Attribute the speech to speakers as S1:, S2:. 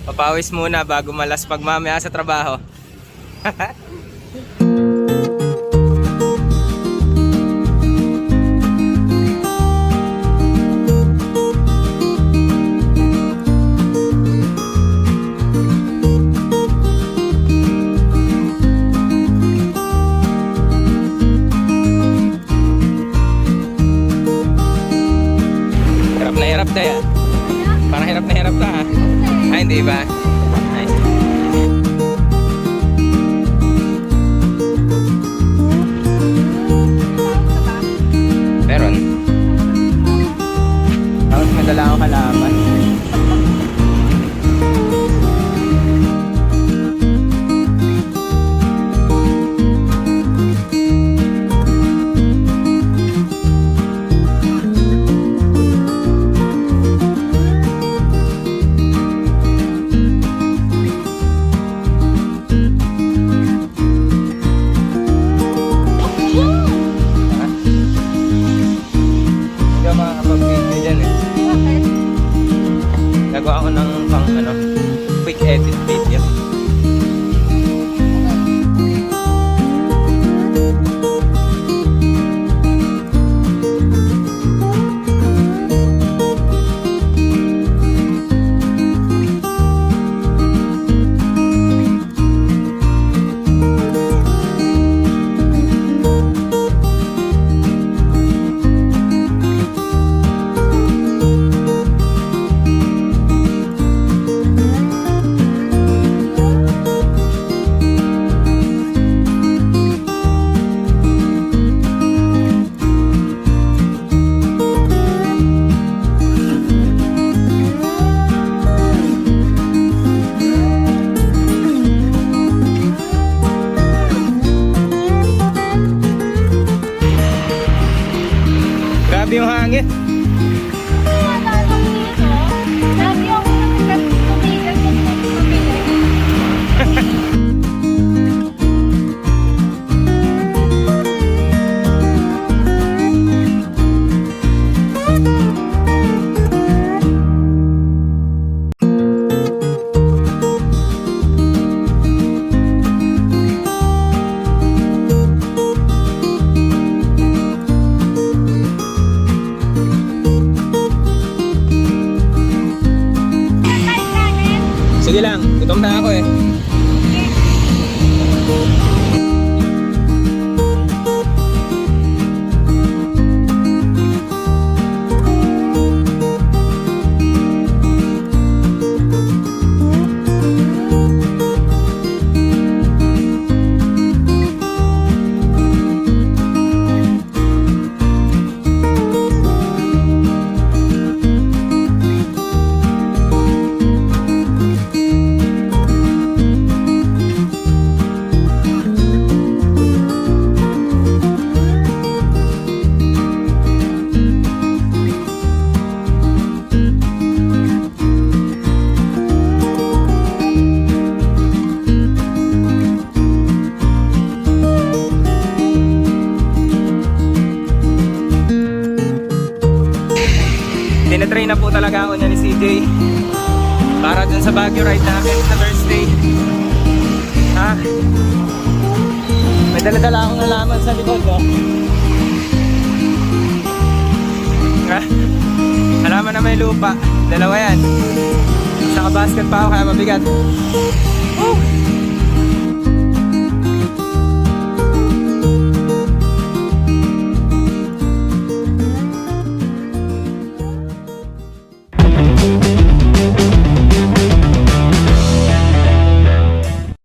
S1: Papawis muna bago malaspag mamaya sa trabaho. Hirap na hirap na yan. Parang hirap na hirap na ha. Ay, hindi ba? Nice. Meron. Tapos may dala akong halaman. Gagawa ako ng pang quick edit video. Grabe yung hangin. Sige lang, gutom na ako eh. Tinatry na po talaga ako niya ni CJ para dun sa Baguio ride namin sa Thursday. Ha? May dala-dala akong halaman sa likod, oh. Ha? Halaman na may lupa. Dalawa yan. Saka basket pa ako kaya mabigat. Woo!